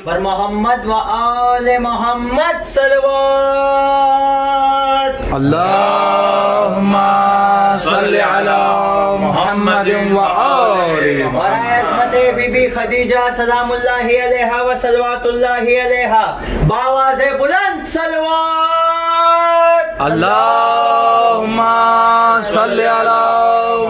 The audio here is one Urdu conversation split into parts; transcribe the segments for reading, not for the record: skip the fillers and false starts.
پر محمد و آل محمد صلوات. اللهم صل على محمد وآل اور محمد. عصمت بی بی خدیجہ سلام اللہ علیہا و صلوات اللہ علیہا بآواز بلند صلوات. اللهم صل على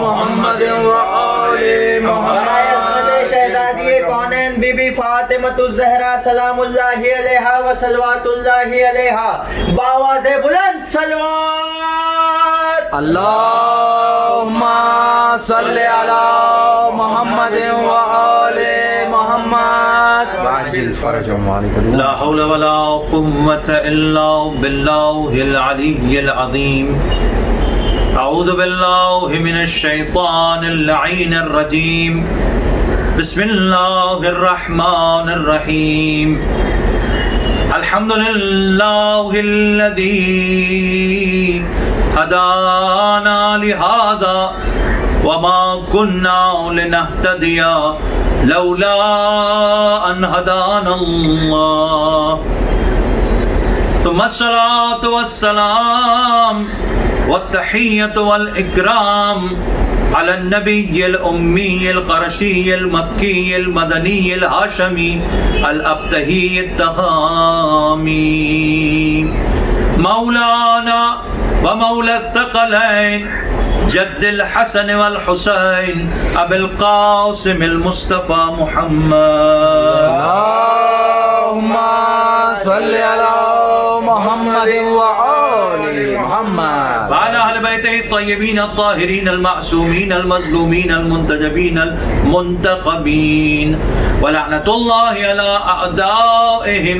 محمد وآل محمد. شہزادی کونین بی بی فاطمۃ الزہرا سلام اللہ علیہا و صلوات اللہ علیہا بآواز بلند صلوات. اللهم صل على محمد وآل محمد. وعجل فرجهم وعليك. لا حول ولا قوة إلا بالله العلي العظيم. أعوذ بالله من الشيطان اللعين الرجيم. بسم الله الرحمن الرحيم. الحمد لله الذي هدانا لهذا وما كنا لنهتدي لولا أن هدانا الله. ثم الصلاة والسلام والتحية والإكرام على النبي الأمي القرشي المكي المدني الهاشمي الأبتهي التهامي مولانا ومولى الثقلين جد الحسن والحسين أبي القاسم المصطفى محمد. اللهم صل على محمد وآل محمد. وعلى أهل بيته الطيبين الطاهرين المعصومين المظلومين المنتجبين المنتخبين. ولعنة الله على أعدائهم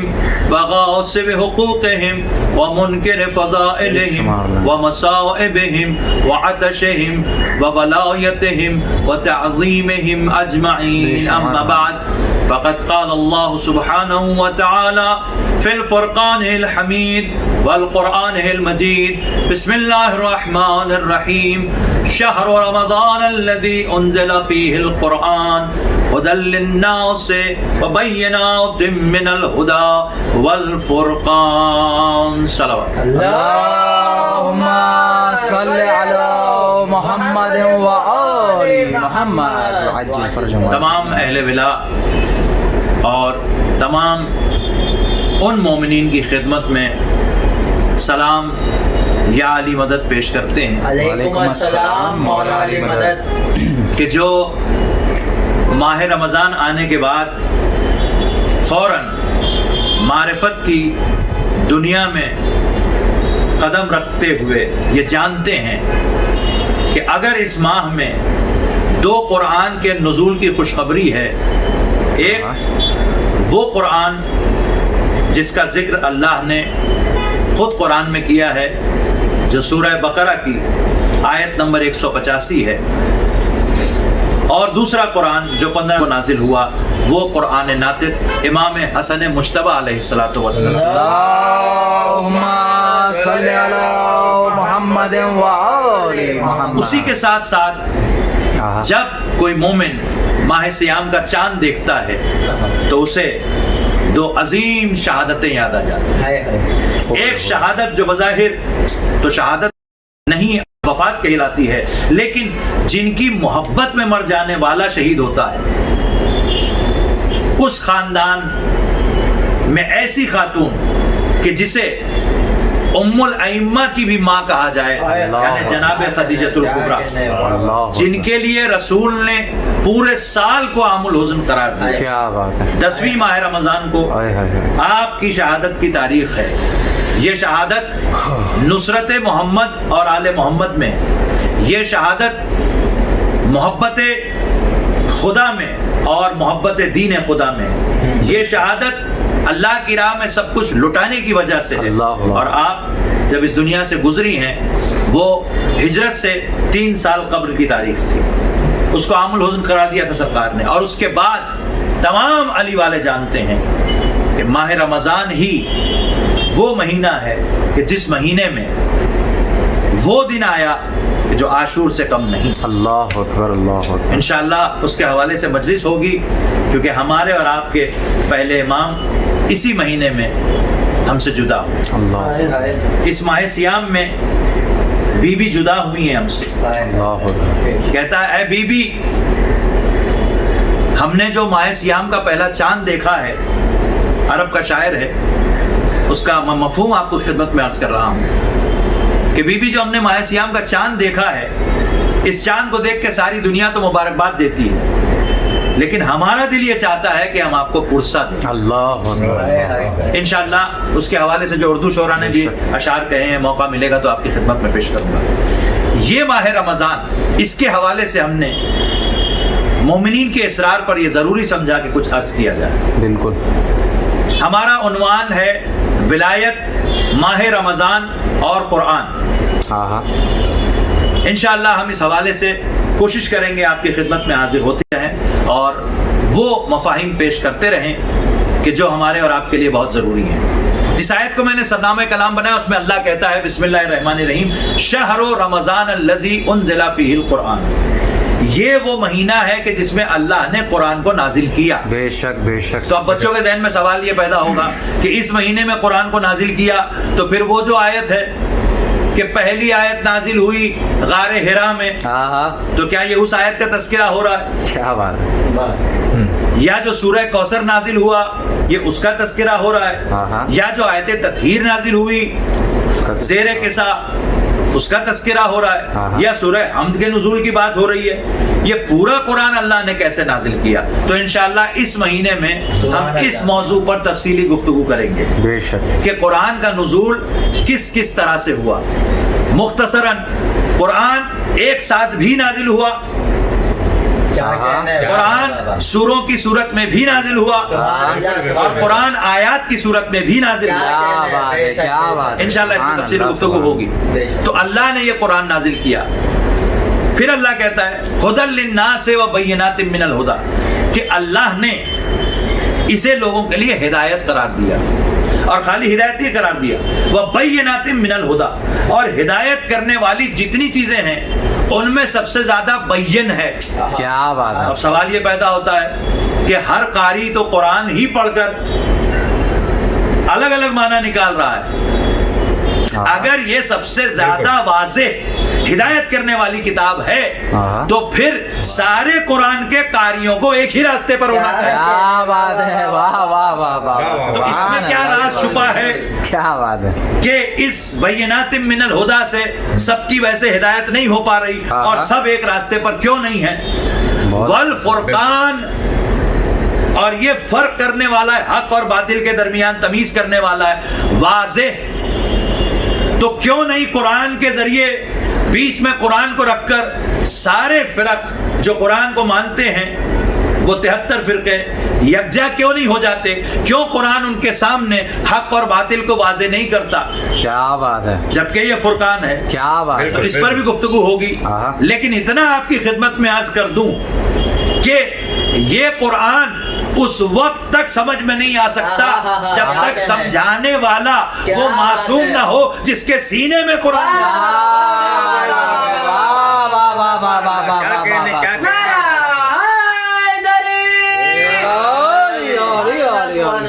وغاصب حقوقهم ومنكر فضائلهم ومصائبهم وعطشهم وولايتهم وتعظيمهم أجمعين. أما بعد فقد قال الله سبحانه وتعالى في الفرقان الحميد والقرآن المجيد. بسم الله الرحمن الرحيم. شهر رمضان الذي أنزل فيه القرآن هدى للناس وبينات من الهدى والفرقان. صلوات. اللهم صل على محمد وآل محمد. وعجل فرجهم. تمام اہل ولا اور تمام ان مومنین کی خدمت میں سلام یا علی مدد پیش کرتے ہیں علیکم السلام مولا علی مدد. کہ جو ماہ رمضان آنے کے بعد فوراً معرفت کی دنیا میں قدم رکھتے ہوئے یہ جانتے ہیں کہ اگر اس ماہ میں دو قرآن کے نزول کی خوشخبری ہے. ایک وہ قرآن جس کا ذکر اللہ نے خود قرآن میں کیا ہے جو سورہ بقرہ کی آیت نمبر 185 ہے، اور دوسرا قرآن جو 15 کو نازل ہوا وہ قرآن ناطق امام حسن مجتبی علیہ الصلوۃ والسلام. اللهم صل على محمد وآل محمد. اسی کے ساتھ ساتھ جب کوئی مومن ماہ سیام کا چاند دیکھتا ہے تو اسے دو عظیم شہادتیں یاد آ جاتی ہیں. ایک شہادت جو بظاہر تو شہادت نہیں وفات کہلاتی ہے، لیکن جن کی محبت میں مر جانے والا شہید ہوتا ہے، اس خاندان میں ایسی خاتون کہ جسے ام الائمہ کی بھی ماں کہا جائے، یعنی جناب خدیجۃ الکبریٰ، جن کے لیے رسول نے پورے سال کو عام الحزن قرار دیا. کیا بات ہے. 10ویں ماہ رمضان کو آپ کی شہادت کی تاریخ ہے. یہ شہادت نصرت محمد اور آل محمد میں، یہ شہادت محبت خدا میں اور محبت دین خدا میں، یہ شہادت اللہ کی راہ میں سب کچھ لٹانے کی وجہ سے ہے. اور آپ جب اس دنیا سے گزری ہیں وہ ہجرت سے 3 سال قبل کی تاریخ تھی. اس کو عام الحزن قرار دیا تھا سرکار نے. اور اس کے بعد تمام علی والے جانتے ہیں کہ ماہ رمضان ہی وہ مہینہ ہے کہ جس مہینے میں وہ دن آیا کہ جو عاشور سے کم نہیں. اللہ اکبر اللہ اکبر. انشاءاللہ اس کے حوالے سے مجلس ہوگی، کیونکہ ہمارے اور آپ کے پہلے امام اسی مہینے میں ہم سے جدا ہوئے. اللہ اس ماہ سیام میں بی بی جدا ہوئی ہیں ہم سے. اللہ اکبر. کہتا ہے اے بی بی، ہم نے جو ماہ سیام کا پہلا چاند دیکھا ہے، عرب کا شاعر ہے، اس کا مفہوم آپ کو خدمت میں عرض کر رہا ہوں کہ بی بی جو ہم نے ماہ سیام کا چاند دیکھا ہے، اس چاند کو دیکھ کے ساری دنیا تو مبارکباد دیتی ہے، لیکن ہمارا دل یہ چاہتا ہے کہ ہم آپ کو پرسہ دیں. اللہ اکبر. انشاءاللہ اس کے حوالے سے جو اردو شعراء نے بھی اشعار کہے ہیں، موقع ملے گا تو آپ کی خدمت میں پیش کروں گا. یہ ماہ رمضان، اس کے حوالے سے ہم نے مومنین کے اسرار پر یہ ضروری سمجھا کہ کچھ عرض کیا جائے. بالکل. ہمارا عنوان ہے ولایت، ماہ رمضان اور قرآن. ہاں ہاں. انشاءاللہ ہم اس حوالے سے کوشش کریں گے آپ کی خدمت میں حاضر ہوتے رہیں اور وہ مفاہیم پیش کرتے رہیں کہ جو ہمارے اور آپ کے لیے بہت ضروری ہیں. جس آیت کو میں نے سرنامہ کلام بنایا اس میں اللہ کہتا ہے بسم اللہ الرحمن الرحیم، شہر رمضان الذی انزل فیہ القرآن. یہ وہ مہینہ ہے کہ جس میں اللہ نے قرآن کو نازل کیا. بے شک بے شک. تو اب بچوں کے ذہن میں سوال یہ پیدا ہوگا کہ اس مہینے میں قرآن کو نازل کیا تو پھر وہ جو آیت ہے کہ پہلی آیت نازل ہوئی غار حرا میں، ہاں ہاں. تو کیا یہ اس آیت کا تذکرہ ہو رہا ہے؟ کیا بات ہے. یا جو سورہ کوثر نازل ہوا یہ اس کا تذکرہ ہو رہا ہے؟ ہاں ہاں. یا جو آیت تطہیر نازل ہوئی زیر قصہ اس کا تذکرہ ہو رہا ہاں ہے؟ ہاں. یا سورہ حمد کے نزول کی بات ہو رہی ہے؟ یہ پورا قرآن اللہ نے کیسے نازل کیا؟ تو انشاءاللہ اس مہینے میں ہم اس موضوع پر تفصیلی گفتگو کریں گے بے شک. کہ قرآن کا نزول کس کس طرح سے ہوا. مختصراً قرآن ایک ساتھ بھی نازل ہوا، قرآن سوروں کی صورت میں بھی نازل ہوا، اور قرآن آیات کی صورت میں بھی نازل ہوا. کیا بات ہے کیا بات ہے. انشاءاللہ اس پر تفصیل گفتگو ہوگی. تو اللہ نے یہ قرآن نازل کیا. پھر اللہ کہتا ہے ہدی للناس وبینات من الہدی، کہ اللہ نے اسے لوگوں کے لیے ہدایت قرار دیا، اور خالی ہدایت نہیں قرار دیا، وبینات من الہدی، اور ہدایت کرنے والی جتنی چیزیں ہیں ان میں سب سے زیادہ بین ہے. کیا بات ہے. اب سوال یہ پیدا ہوتا ہے کہ ہر قاری تو قرآن ہی پڑھ کر الگ الگ معنی نکال رہا ہے. اگر یہ سب سے زیادہ واضح ہدایت کرنے والی کتاب ہے تو پھر سارے قرآن کے قاریوں کو ایک ہی راستے پر ہونا چاہیے. کیا بات ہے. واہ واہ واہ واہ. تو اس میں کیا راز چھپا ہے کیا بات ہے کہ اس بینات من الہدی سے سب کی ویسے ہدایت نہیں ہو پا رہی اور سب ایک راستے پر کیوں نہیں ہے؟ والفرقان، اور یہ فرق کرنے والا ہے، حق اور باطل کے درمیان تمیز کرنے والا ہے، واضح. تو کیوں نہیں قرآن کے ذریعے بیچ میں قرآن کو رکھ کر سارے فرق جو قرآن کو مانتے ہیں، وہ 73 فرقے یکجا کیوں نہیں ہو جاتے؟ کیوں قرآن ان کے سامنے حق اور باطل کو واضح نہیں کرتا؟ کیا بات ہے. جبکہ یہ فرقان ہے. کیا بات ہے. تو اس پر بھی گفتگو ہوگی، لیکن اتنا آپ کی خدمت میں عرض کر دوں کہ یہ قرآن اس وقت تک سمجھ میں نہیں آ سکتا جب تک سمجھانے والا وہ معصوم نہ ہو جس کے سینے میں قرآن.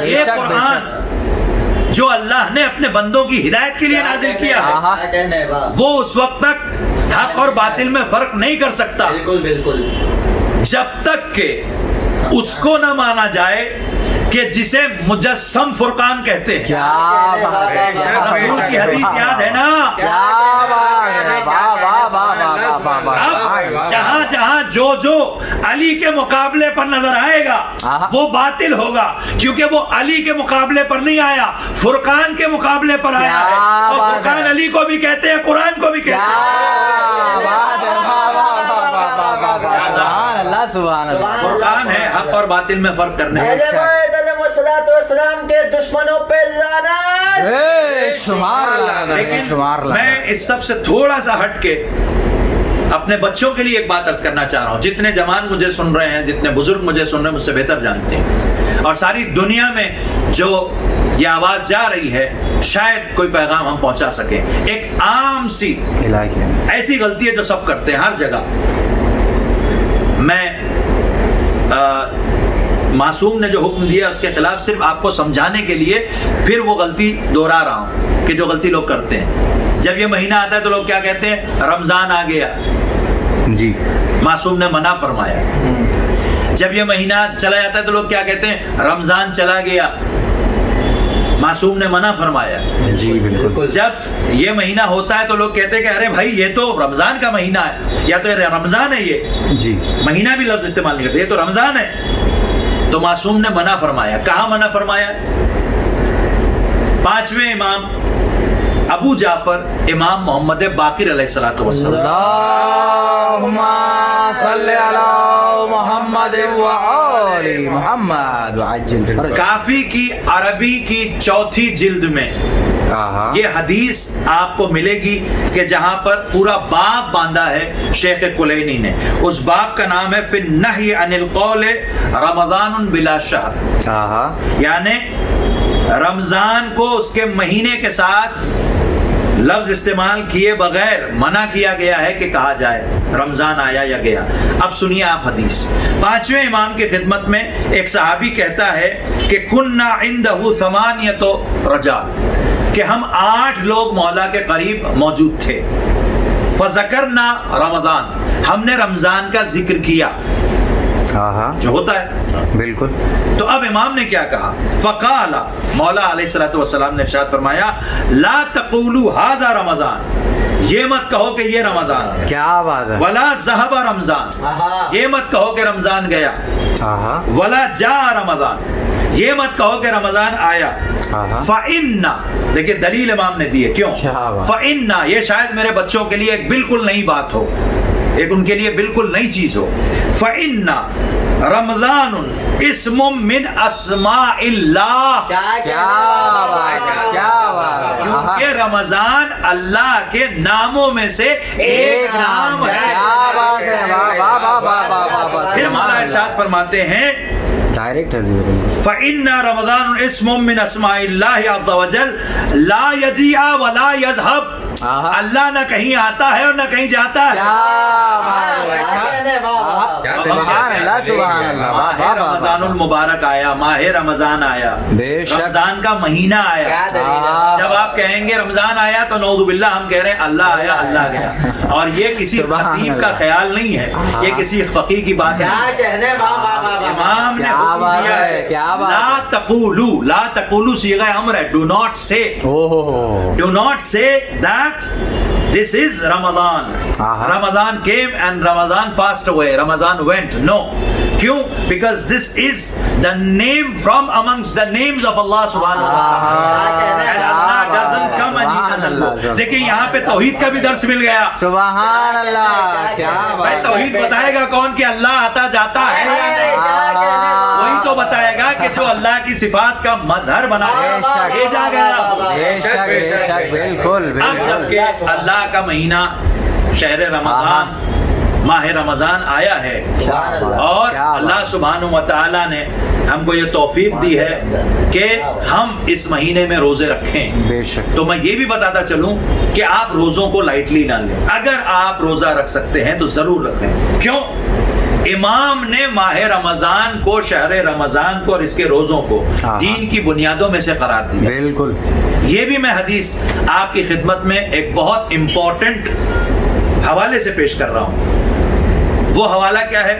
یہ قرآن جو اللہ نے اپنے بندوں کی ہدایت کے لیے نازل کیا ہے، وہ اس وقت تک حق اور باطل میں فرق نہیں کر سکتا بالکل جب تک کہ اس کو نہ مانا جائے کہ جسے مجسم فرقان کہتے ہیں. کیا بات ہے. رسول کی حدیث یاد ہے نا؟ کیا بات ہے. واہ واہ واہ واہ واہ. اب جہاں جہاں جو علی کے مقابلے پر نظر آئے گا وہ باطل ہوگا، کیونکہ وہ علی کے مقابلے پر نہیں آیا، فرقان کے مقابلے پر آیا ہے. اور فرقان علی کو بھی کہتے ہیں، قرآن کو بھی کہتے ہیں. سبحان اللہ. فرقان ہے حق اور باطل میں فرق کرنے اہل بیت علیہ الصلوۃ والسلام کے دشمنوں پہ لعنت. شمار. لیکن میں اس سب سے تھوڑا سا ہٹ کے اپنے بچوں کے لیے ایک بات عرض کرنا چاہ رہا ہوں. جتنے جوان مجھے سن رہے ہیں، جتنے بزرگ مجھے سن رہے ہیں، مجھ سے بہتر جانتے ہیں، اور ساری دنیا میں جو یہ آواز جا رہی ہے شاید کوئی پیغام ہم پہنچا سکیں. ایک عام سی ایسی غلطی ہے جو سب کرتے ہیں ہر جگہ. میں معصوم نے جو حکم دیا اس کے خلاف صرف آپ کو سمجھانے کے لیے پھر وہ غلطی دوہرا رہا ہوں کہ جو غلطی لوگ کرتے ہیں. جب یہ مہینہ آتا ہے تو لوگ کیا کہتے ہیں؟ رمضان آ گیا. جی معصوم نے منع فرمایا. جب یہ مہینہ چلا جاتا ہے تو لوگ کیا کہتے ہیں؟ رمضان چلا گیا. معصوم نے منع فرمایا. جی بالکل. جب یہ مہینہ ہوتا ہے تو لوگ کہتے ہیں کہ ارے بھائی یہ تو رمضان کا مہینہ ہے، یا تو رمضان ہے یہ. جی مہینہ بھی لفظ استعمال نہیں کرتے، یہ تو رمضان ہے. تو معصوم نے منع فرمایا. کہاں منع فرمایا؟ پانچویں امام ابو جعفر امام محمد باقر علیہ الصلوۃ والسلام. اللہم صلی علی محمد وآل محمد وعجل فرج. کافی کی عربی کی 4 جلد میں یہ حدیث آپ کو ملے گی کہ جہاں پر پورا باب باندھا ہے شیخ کلینی نے. اس باب کا نام ہے فی النہی عن القول رمضان بلا شہر، یعنی رمضان کو اس کے مہینے کے ساتھ لفظ استعمال کیے بغیر منع کیا گیا ہے کہ کہا جائے رمضان آیا یا گیا. اب سنیے آپ حدیث. پانچویں امام کی خدمت میں ایک صحابی کہتا ہے کہ کننا عندہ 8 رجال، کہ ہم 8 لوگ مولا کے قریب موجود تھے. فذکرنا رمضان، ہم نے رمضان کا ذکر کیا جو ہوتا ہے بالکل. تو اب امام نے کیا کہا؟ فقال، مولا علیہ الصلوۃ والسلام نے ارشاد فرمایا لا تقولوا ھذا رمضان، یہ مت کہو کہ یہ رمضان ہے. کیا بات ہے. ولا ذهب رمضان، یہ مت کہو کہ رمضان گیا. ولا جاء رمضان، یہ مت کہو کہ رمضان آیا. فَإِنَّ، دیکھیں دلیل امام نے دی ہے کیوں. فَإِنَّ، یہ شاید میرے بچوں کے لیے ایک بالکل نئی بات ہو، ایک ان کے لیے بالکل نئی چیز ہو. فَإِنَّ رمضان اسم من اسماء اللہ. کیونکہ رمضان اللہ کے ناموں میں سے ایک نام ہے. پھر مولا ارشاد فرماتے ہیں فَإِنَّ رمضان اسم من اسماء اللہ عز وجل لا یجیء ولا یذهب. اللہ نہ کہیں آتا ہے اور نہ کہیں جاتا ہے. ماہ رمضان المبارک آیا، ماہ رمضان آیا، رمضان کا مہینہ آیا. جب آپ کہیں گے رمضان آیا تو نعوذ باللہ ہم کہہ رہے ہیں اللہ آیا اللہ گیا. اور یہ کسی خطیب کا خیال نہیں ہے، یہ کسی فقیہ کی بات ہے. امام نے حکم دیا ہے لا تقولوا، لا تقولوا صیغہ امر ہے. ڈو ناٹ سے، ڈو ناٹ سے that this is Ramadan. Ramadan came and Ramadan passed away. Ramadan went. No. کیوں؟ Because this is the name from amongst the names of Allah subhanahu wa ta'ala. And Allah doesn't come and he doesn't go. دیکھیں یہاں پہ توحید کا بھی درس مل گیا. سبحان اللہ. کیا بھائی توحید بتائے گا کون کہ اللہ آتا جاتا ہے یا نہیں؟ وہی تو بتائے گا کہ جو اللہ کی صفات کا مظہر بنا بھیجا گیا. بالکل. اب جب کہ اللہ کا مہینہ شہر رمضان، ماہ رمضان آیا ہے اور اللہ سبحانہ و تعالیٰ نے ہم کو یہ توفیق دی ہے کہ ہم اس مہینے میں روزے رکھیں. بے شک. تو میں یہ بھی بتاتا چلوں کہ آپ روزوں کو لائٹلی نہ لیں. اگر آپ روزہ رکھ سکتے ہیں تو ضرور رکھیں. کیوں؟ امام نے ماہ رمضان کو، شہر رمضان کو اور اس کے روزوں کو دین کی بنیادوں میں سے قرار دیا. بالکل. یہ بھی میں حدیث آپ کی خدمت میں ایک بہت امپورٹنٹ حوالے سے پیش کر رہا ہوں. وہ حوالہ کیا ہے؟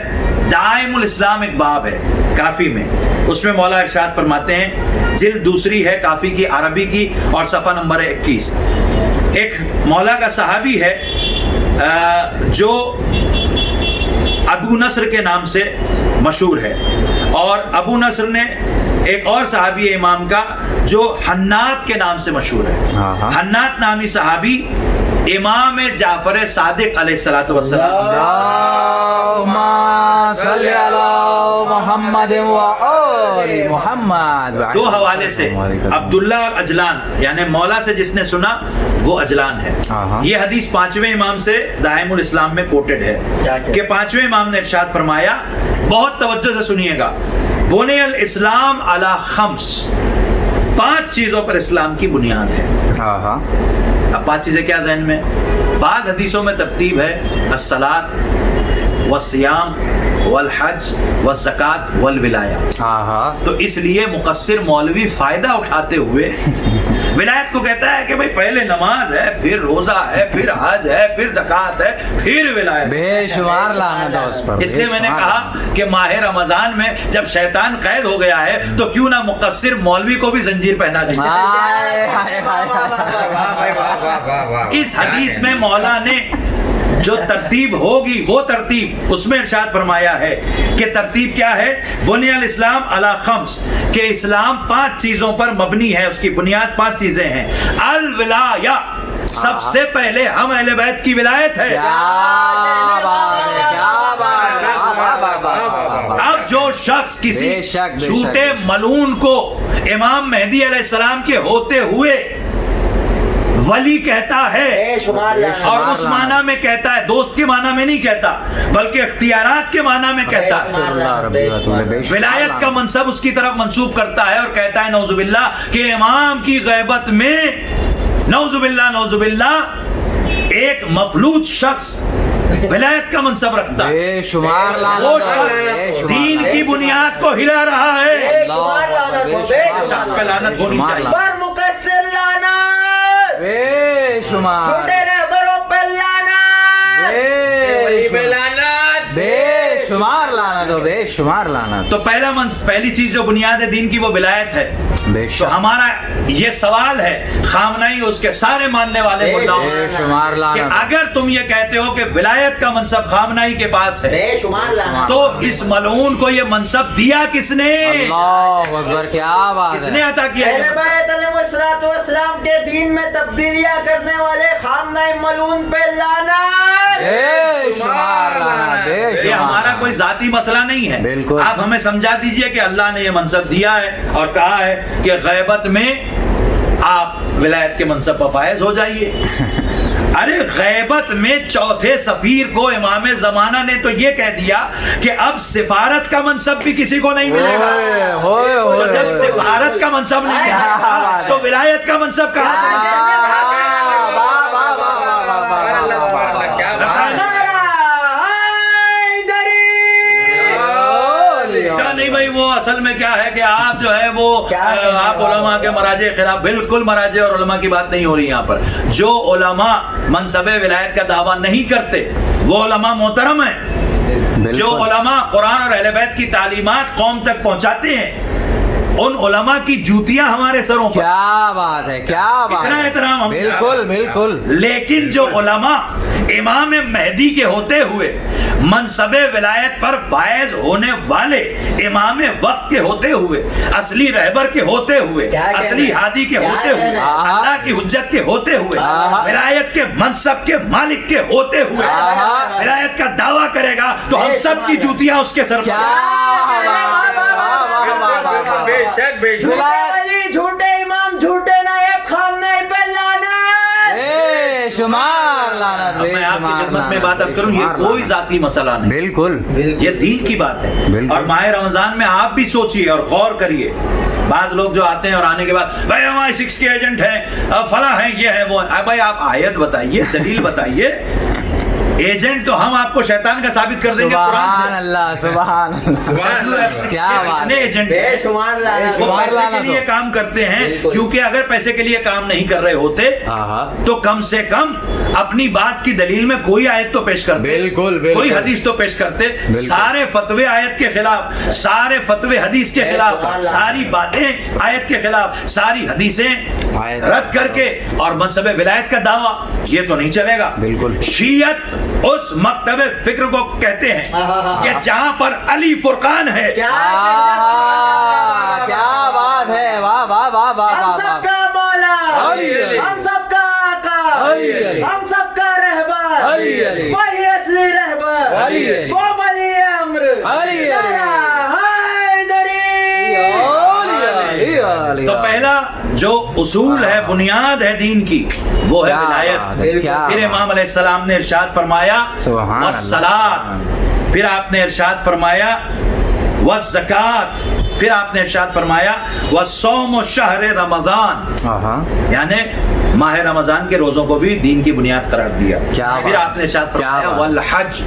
دائم الاسلام ایک باب ہے کافی میں، اس میں مولا ارشاد فرماتے ہیں، جلد دوسری ہے کافی کی عربی کی اور صفحہ نمبر 21. ایک مولا کا صحابی ہے جو ابو نصر کے نام سے مشہور ہے، اور ابو نصر نے ایک اور صحابی ہے امام کا جو حنات کے نام سے مشہور ہے. حنات نامی صحابی امام جعفر صادق علیہ الصلوۃ والسلام محمد و آل محمد. دو حوالے سے عبداللہ اور اجلان یعنی مولا سے جس نے سنا وہ اجلان ہے. یہ حدیث 5ویں امام سے دائم الاسلام میں کوٹڈ ہے کہ 5ویں امام نے ارشاد فرمایا, بہت توجہ سے سنیے گا, بنی الاسلام علی خمس, 5 چیزوں پر اسلام کی بنیاد ہے. اب 5 چیزیں کیا ذہن میں؟ بعض حدیثوں میں ترتیب ہے الصلاۃ والصیام والحج والزکات والولایہ. تو اس لیے مقصر مولوی فائدہ اٹھاتے ہوئے ولایت کو کہتا ہے کہ بھئی پہلے نماز ہے, پھر روزہ ہے, پھر حج ہے, پھر زکات ہے, پھر ولایت. بے شمار لعنت ہے اس پر. اس لیے میں نے کہا کہ ماہ رمضان میں جب شیطان قید ہو گیا ہے تو کیوں نہ مقصر مولوی کو بھی زنجیر پہنا دیں. اس حدیث میں مولا نے جو ترتیب ہوگی وہ ترتیب اس میں ارشاد فرمایا ہے کہ ترتیب کیا ہے؟ بنی الاسلام علی خمس, کہ اسلام 5 چیزوں پر مبنی ہے, اس کی بنیاد 5 چیزیں ہیں. الولایہ, سب سے پہلے ہم اہل بیت کی ولایت ہے. اب جو شخص کسی جھوٹے ملعون کو امام مہدی علیہ السلام کے ہوتے ہوئے ولی کہتا ہے اور اس معنی میں کہتا ہے, دوست کے معنی میں نہیں کہتا بلکہ اختیارات کے معنی میں کہتا ہے, ولایت کا منصب اس کی طرف منسوب کرتا ہے اور کہتا ہے نعوذ باللہ کہ امام کی غیبت میں نعوذ باللہ ایک مفلوج شخص ولایت کا منصب رکھتا ہے. وہ شخص دین کی بنیاد کو ہلا رہا ہے. شخص پہ لعنت ہونی چاہیے. بے شمار بے شمار لعنت ہو, بے شمار لعنت. تو پہلی چیز جو بنیاد ہے دین کی وہ ولایت ہے. تو ہمارا یہ سوال ہے خامنہی اس کے سارے ماننے والے ملاؤں سے کہ اگر تم یہ کہتے ہو کہ ولایت کا منصب خامنہی کے پاس ہے تو اس ملعون کو یہ منصب دیا کس نے؟ اللہ اکبر, کیا بات ہے, کس نے عطا کیا؟ اہل بیت علیہ الصلوۃ والسلام کے دین میں تبدیلیاں کرنے والے خامنہ ملعون پہ لعنت. بے شمار لعنت, بے شمار. یہ ہمارا کوئی ذاتی مسئلہ نہیں ہے. بالکل. آپ ہمیں سمجھا دیجئے کہ اللہ نے یہ منصب دیا ہے اور کہا ہے کہ غیبت میں آپ ولایت کے منصب پر فائز ہو جائیے. ارے غیبت میں چوتھے سفیر کو امام زمانہ نے تو یہ کہہ دیا کہ اب سفارت کا منصب بھی کسی کو نہیں ملے گا. تو جب سفارت کا منصب نہیں ملے گا تو ولایت کا منصب کہاں سے؟ نہیں بھائی, وہ اصل میں کیا ہے کہ آپ جو ہے وہ آپ علماء کے مراجع خلاف, بالکل مراجع اور علماء کی بات نہیں ہو رہی یہاں پر. جو علماء منصب ولایت کا دعویٰ نہیں کرتے وہ علماء محترم ہیں. جو علماء قرآن اور اہل بیت کی تعلیمات قوم تک پہنچاتے ہیں ان علماء کی جوتیاں ہمارے سروں پر. کیا بات ہے, کیا بات ہے, اتنا احترام. بالکل بالکل. لیکن جو علماء امام مہدی کے ہوتے ہوئے منصب ولایت پر فائز ہونے والے, امام وقت کے ہوتے ہوئے, اصلی رہبر کے ہوتے ہوئے, اصلی ہادی کے ہوتے ہوئے, اللہ کی حجت کے ہوتے ہوئے, ولایت کے منصب کے مالک کے ہوتے ہوئے ولایت کا دعویٰ کرے گا تو ہم سب کی جوتیاں اس کے سر پر. جھوٹے امام, جھوٹے نائب, خامنہ پہ لعنت. بے شمار لعنت, بے میں آپ کی شمار خدمت میں بات عرض کروں, یہ کوئی ذاتی مسئلہ نہیں. بالکل, یہ دین کی بات ہے. اور ماہ رمضان میں آپ بھی سوچئے اور غور کریے. بعض لوگ جو آتے ہیں اور آنے کے بعد بھائی ہمارے 6 کے ایجنٹ ہیں, فلاں ہیں, یہ ہے وہ ہے. بھائی آپ آیت بتائیے, دلیل بتائیے. ایجنٹ تو ہم آپ کو شیطان کا ثابت کر دیں گے قرآن سے. سبحان اللہ, سبحان اللہ, کیا بات ہے. ایجنٹ وہ پیسے کے لیے کام کرتے ہیں, کیونکہ اگر پیسے کے لیے کام نہیں کر رہے ہوتے تو کم سے کم اپنی بات کی دلیل میں کوئی آیت تو پیش کرتے, کوئی حدیث تو پیش کرتے. سارے فتوے آیت کے خلاف, سارے فتوے حدیث کے خلاف, ساری باتیں آیت کے خلاف, ساری حدیثیں رد کر کے اور منصب ولایت کا دعویٰ, یہ تو نہیں چلے گا. شیعت اس مکتب فکر کو کہتے ہیں کہ جہاں پر علی فرقان ہے. کیا بات ہے, واہ واہ واہ واہ. ہم سب کا مولا, ہم سب کا آقا, ہم سب کا رہبر, وہی اصلی رہبر, وہ ولی امر. علیہ تو پہلا جو اصول ہے، بنیاد ہے دین کی، وہ ہے ولایت۔ پھر امام علیہ السلام نے ارشاد فرمایا والصلاۃ، پھر آپ نے ارشاد فرمایا والزکات، پھر آپ نے ارشاد فرمایا والصوم شہر رمضان، یعنی ماہ رمضان کے روزوں کو بھی دین کی بنیاد قرار دیا۔ پھر آپ نے ارشاد فرمایا والحج۔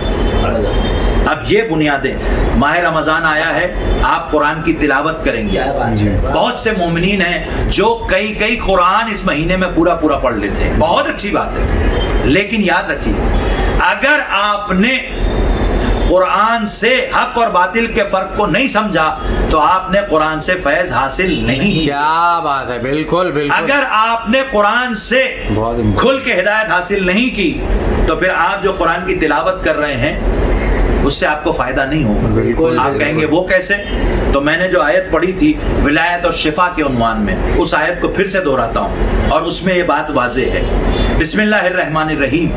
اب یہ بنیادیں، ماہ رمضان آیا ہے، آپ قرآن کی تلاوت کریں گے۔ بہت سے مومنین ہیں جو کئی قرآن اس مہینے میں پورا پڑھ لیتے ہیں، بہت اچھی بات ہے، لیکن یاد رکھیے اگر آپ نے قرآن سے حق اور باطل کے فرق کو نہیں سمجھا تو آپ نے قرآن سے فیض حاصل نہیں۔ کیا بات ہے، بالکل بالکل۔ اگر آپ نے قرآن سے کھل کے ہدایت حاصل نہیں کی تو پھر آپ جو قرآن کی تلاوت کر رہے ہیں اس سے آپ کو فائدہ نہیں ہوگا۔ بالکل۔ آپ کہیں گے وہ کیسے؟ تو میں نے جو آیت پڑھی تھی ولایت اور شفا کے عنوان میں، اس آیت کو پھر سے دہراتا ہوں اور اس میں یہ بات واضح ہے۔ بسم اللہ الرحمن الرحیم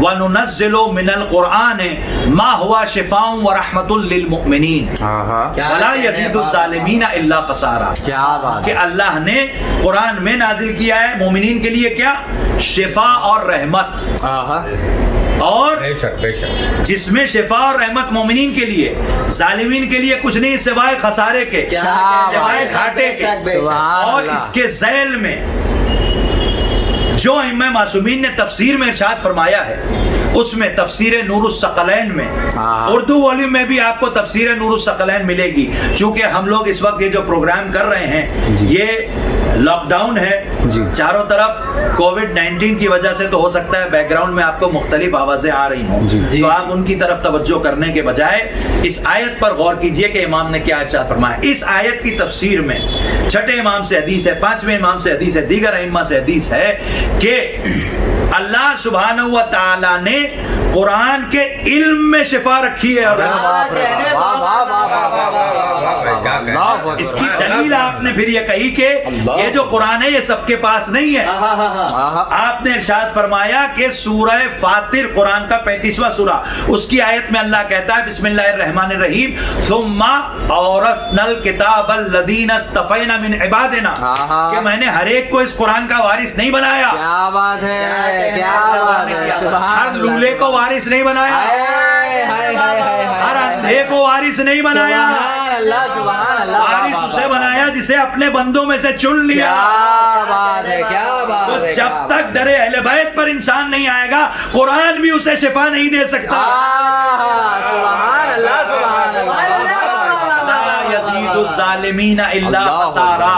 وَنُنَزِّلُ مِنَ الْقُرْآنِ مَا هُوَ شِفَاءٌ وَرَحْمَةٌ لِّلْمُؤْمِنِينَ وَلَا يَزِيدُ الظَّالِمِينَ إِلَّا خَسَارًا۔ کیا بات کہ اللہ نے قرآن میں نازل کیا ہے مومنین کے لیے کیا؟ شفا اور رحمت، اور جس میں شفا اور رحمت مومنین کے لیے، ظالمین کے لیے کچھ نہیں سوائے خسارے کے، سوائے گھاٹے کے۔ اور اس کے ذیل میں جو ائمہ معصومین نے تفسیر میں ارشاد فرمایا ہے، اس میں تفسیر نور الثقلین میں، اردو والی میں بھی آپ کو تفسیر نور الثقلین ملے گی۔ چونکہ ہم لوگ اس وقت یہ جو پروگرام کر رہے ہیں یہ لاک ڈاؤن ہے، چاروں طرف کووڈ-19 کی وجہ سے، تو ہو سکتا ہے بیک گراؤنڈ میں آپ کو مختلف آوازیں آ رہی ہوں، تو آپ ان کی طرف توجہ کرنے کے بجائے اس آیت پر غور کیجئے کہ امام نے کیا ارشاد فرمایا۔ اس آیت کی تفسیر میں چھٹے امام سے حدیث ہے، پانچویں امام سے حدیث ہے، دیگر ائمہ سے حدیث ہے کہ اللہ سبحانہ و تعالی نے قرآن کے علم میں شفا رکھی ہے۔ اس کی دلیل آپ نے پھر یہ کہی کہ یہ جو قرآن ہے یہ سب کے پاس نہیں ہے۔ آپ نے ارشاد فرمایا کہ سورہ فاطر قرآن کا 35واں سورہ، اس کی آیت میں اللہ کہتا ہے بسم اللہ الرحمن الرحیم ثم اورثنا الکتاب الذین اصطفینا من عبادنا، کہ میں نے ہر ایک کو اس قرآن کا وارث نہیں بنایا۔ کیا بات ہے، کیا بات ہے، ہر لولے کو وارث نہیں بنایا، ہر اندھے کو وارث نہیں بنایا، وارث اسے بنایا جسے اپنے بندوں میں سے چن لیا۔ تو جب تک در اہل بیت پر انسان نہیں آئے گا قرآن بھی اسے شفا نہیں دے سکتا۔ الظالمین الا خسارا،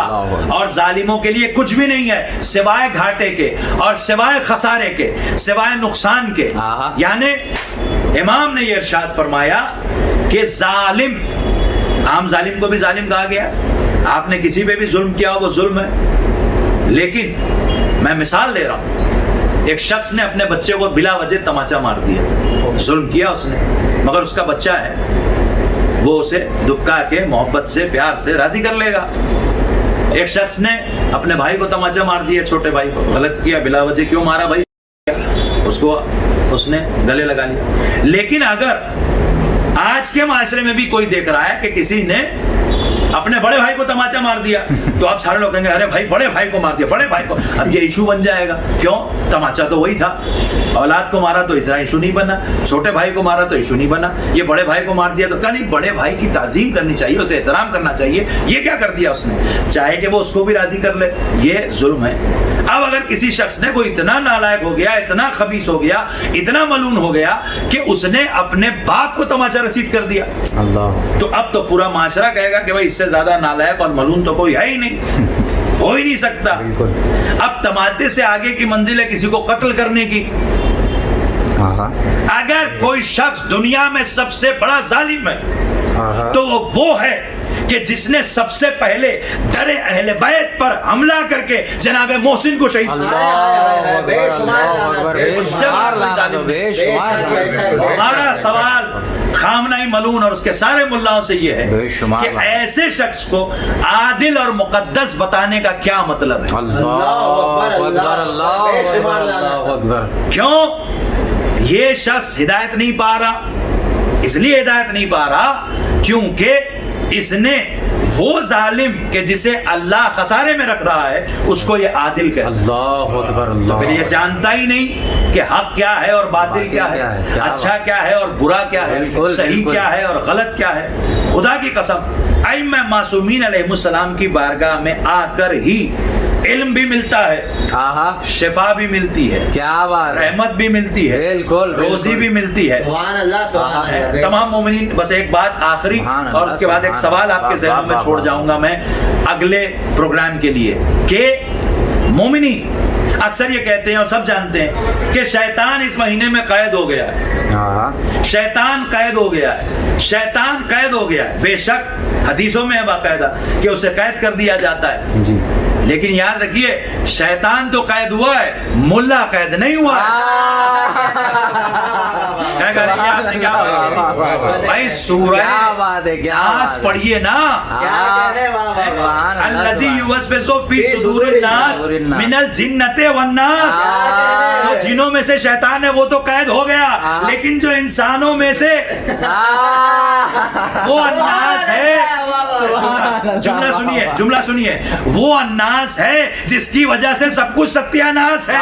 اور ظالموں کے لیے کچھ بھی نہیں ہے سوائے گھاٹے کے اور سوائے خسارے کے، سوائے نقصان کے۔ یعنی امام نے یہ ارشاد فرمایا کہ ظالم، عام ظالم کو بھی ظالم کہا گیا، آپ نے کسی پہ بھی ظلم کیا ہو وہ ظلم ہے، لیکن میں مثال دے رہا ہوں، ایک شخص نے اپنے بچے کو بلا وجہ تماچا مار دیا، ظلم کیا اس نے، مگر اس کا بچہ ہے، وہ اسے دبکا کے محبت سے پیار سے راضی کر لے گا۔ ایک شخص نے اپنے بھائی کو تماچا مار دیا، چھوٹے بھائی کو، غلط کیا، بلا وجہ کیوں مارا بھائی، اس کو اس نے گلے لگا لیا۔ لیکن اگر آج کے معاشرے میں بھی کوئی دیکھ رہا ہے کہ کسی نے اپنے بڑے بھائی کو تماچا مار دیا تو آپ سارے لوگ کہیں گے ارے بھائی بڑے بھائی کو مار دیا، بڑے بھائی کو، اب یہ ایشو بن جائے گا۔ کیوں؟ تماچا تو وہی تھا، اولاد کو مارا تو اتنا ایشو نہیں بنا، چھوٹے بھائی کو مارا تو ایشو نہیں بنا، یہ بڑے بھائی کو مار دیا تو کل بڑے بھائی کی تعظیم کرنی چاہیے، اسے احترام کرنا چاہیے۔ یہ کیا کر دیا اس نے؟ چاہے کہ وہ اس کو بھی راضی کر لے، یہ ظلم ہے۔ اب اگر کسی شخص نے کوئی اتنا نالائق ہو گیا، اتنا خبیث ہو گیا، اتنا ملعون ہو گیا کہ اس نے اپنے باپ کو تماچا رسید کر دیا، تو اب تو پورا معاشرہ کہے گا کہ بھائی اس سے زیادہ نالائق اور ملعون تو کوئی ہے ہی نہیں، ہو ہی نہیں سکتا۔ اب تماچے سے آگے کی منزل ہے کسی کو قتل کرنے کی۔ اگر کوئی شخص دنیا میں سب سے بڑا ظالم ہے تو وہ ہے کہ جس نے سب سے پہلے در اہل بیت پر حملہ کر کے جناب محسن کو شہید کیا۔ ہمارا سوال خامنہ ملعون اور اس کے سارے ملاؤں سے یہ ہے کہ ایسے شخص کو عادل اور مقدس بتانے کا کیا مطلب ہے؟ کیوں یہ شخص ہدایت نہیں پا رہا؟ اس لیے ہدایت نہیں پا رہا کیونکہ اس نے وہ ظالم کہ جسے اللہ خسارے میں رکھ رہا ہے اس کو یہ عادل کہتا ہے. اللہ اکبر اللہ. پھر یہ جانتا ہی نہیں کہ حق کیا ہے اور باطل کیا ہے, اچھا کیا ہے اور برا کیا ہے, صحیح کیا ہے اور غلط کیا ہے. خدا کی قسم ائمہ معصومین علیہ السلام کی بارگاہ میں آ کر ہی علم بھی ملتا ہے, شفا بھی ملتی ہے, کیا بات, رحمت بھی ملتی ہے, بالکل روزی بھی ملتی ہے. سبحان اللہ سبحان اللہ. تمام مومنین, بس ایک بات آخری اور اس کے بعد ایک سوال آپ کے ذہنوں میں چھوڑ جاؤں گا میں اگلے پروگرام کے لیے, کہ مومنین اکثر یہ کہتے ہیں اور سب جانتے ہیں کہ شیطان اس مہینے میں قید ہو گیا ہے, شیطان قید ہو گیا ہے, شیطان قید ہو گیا ہے. بے شک حدیثوں میں ہے باقاعدہ کہ اسے قید کر دیا جاتا ہے جی, لیکن یاد رکھیے شیطان تو قید ہوا ہے, ملا قید نہیں ہوا ہے. بھائی سورہ ناس پڑھیے نا, الذی یوسوس فی صدور الناس من الجنۃ والناس. جو جنوں میں سے شیطان ہے وہ تو قید ہو گیا, لیکن جو انسانوں میں سے وہ الناس ہے, جملہ سنیے, وہ الناس ہے جس کی وجہ سے سب کچھ ستیاناس ہے.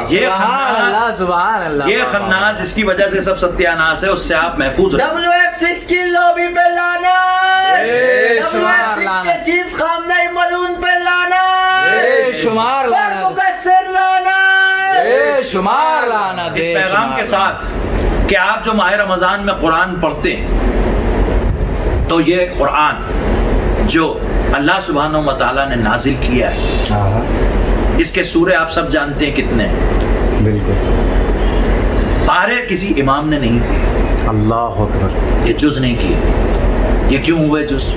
یہ خناس جس کی وجہ سے سب ستیاناس ہے, اس سے آپ محفوظ رہیں. WF6 کی لابی پہ لانا, WF6 کے چیف خامنہ ملعون پہ لانا, شمار مقصر لانا, شمار لانا. اس پیغام کے ساتھ کہ آپ جو ماہ رمضان میں قرآن پڑھتے ہیں تو یہ قرآن جو اللہ سبحانہ و تعالیٰ نے نازل کیا ہے, اس کے سورے آپ سب جانتے ہیں کتنے ہیں. بالکل, پارے کسی امام نے نہیں کیے. اللہ اکبر. یہ جز نہیں کیے. یہ کیوں ہوئے جز؟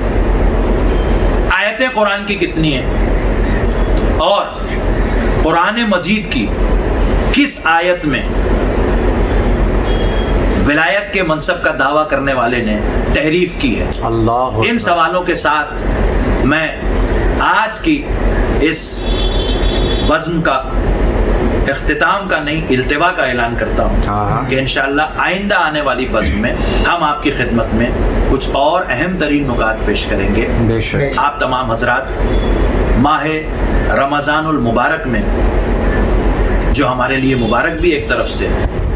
آیتیں قرآن کی کتنی ہیں, اور قرآن مجید کی کس آیت میں ولایت کے منصب کا دعویٰ کرنے والے نے تحریف کی ہے؟ اللہ. ان سوالوں کے ساتھ میں آج کی اس بزم کا اختتام کا نہیں التوا کا اعلان کرتا ہوں کہ انشاءاللہ آئندہ آنے والی بزم میں ہم آپ کی خدمت میں کچھ اور اہم ترین نکات پیش کریں گے. آپ تمام حضرات ماہ رمضان المبارک میں, جو ہمارے لیے مبارک بھی ایک طرف سے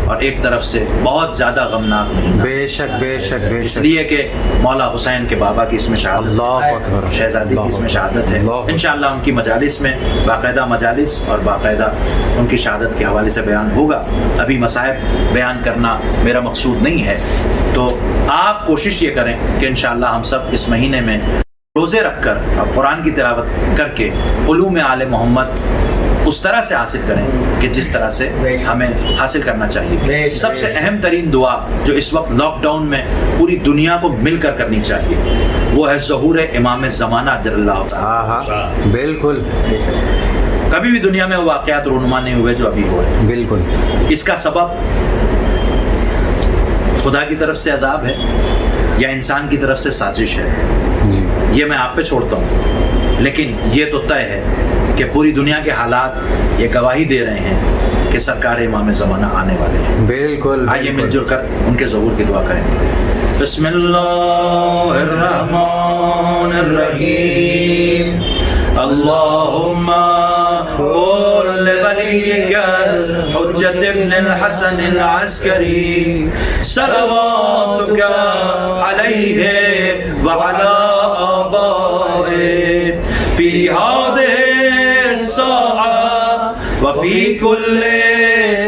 اور ایک طرف سے بہت زیادہ غمناک مہینہ, بے شک بے شک بے اس شک, لیے کہ مولا حسین کے بابا کی اس میں شہادت, اللہ اکبر, شہزادی کی اس میں شہادت ہے. انشاءاللہ ان کی مجالس میں باقاعدہ مجالس اور باقاعدہ ان کی شہادت کے حوالے سے بیان ہوگا. ابھی مصائب بیان کرنا میرا مقصود نہیں ہے, تو آپ کوشش یہ کریں کہ انشاءاللہ ہم سب اس مہینے میں روزے رکھ کر اور قرآن کی تلاوت کر کے علوم آل محمد اس طرح سے حاصل کریں کہ جس طرح سے ہمیں حاصل کرنا چاہیے. سب سے اہم ترین دعا جو اس وقت لاک ڈاؤن میں پوری دنیا کو مل کر کرنی چاہیے وہ ہے ظہور امام زمانہ اجل اللہ تعالی. بالکل, کبھی بھی دنیا میں وہ واقعات رونما نہیں ہوئے جو ابھی ہو رہے. بالکل, اس کا سبب خدا کی طرف سے عذاب ہے یا انسان کی طرف سے سازش ہے, یہ میں آپ پہ چھوڑتا ہوں. لیکن یہ تو طے ہے کہ پوری دنیا کے حالات یہ گواہی دے رہے ہیں کہ سرکار امام زمانہ آنے والے ہیں. بالکل, آئیے مل جل کر ان کے ظہور کی دعا کریں. بسم اللہ الرحمن الرحیم. اللہم قل لولیک الحجۃ ابن الحسن العسکری صلواتک علیہ وعلی آبائہ فی هذه الساعة وفي كل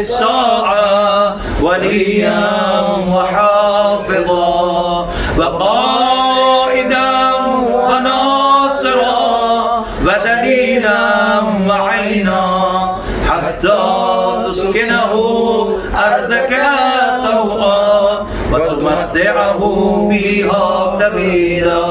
ساعة وليا وحافظا وقائدا وناصرا ودليلا وعينا حتى تسكنه أرضك طوعا وتمتعه فيها طويلا.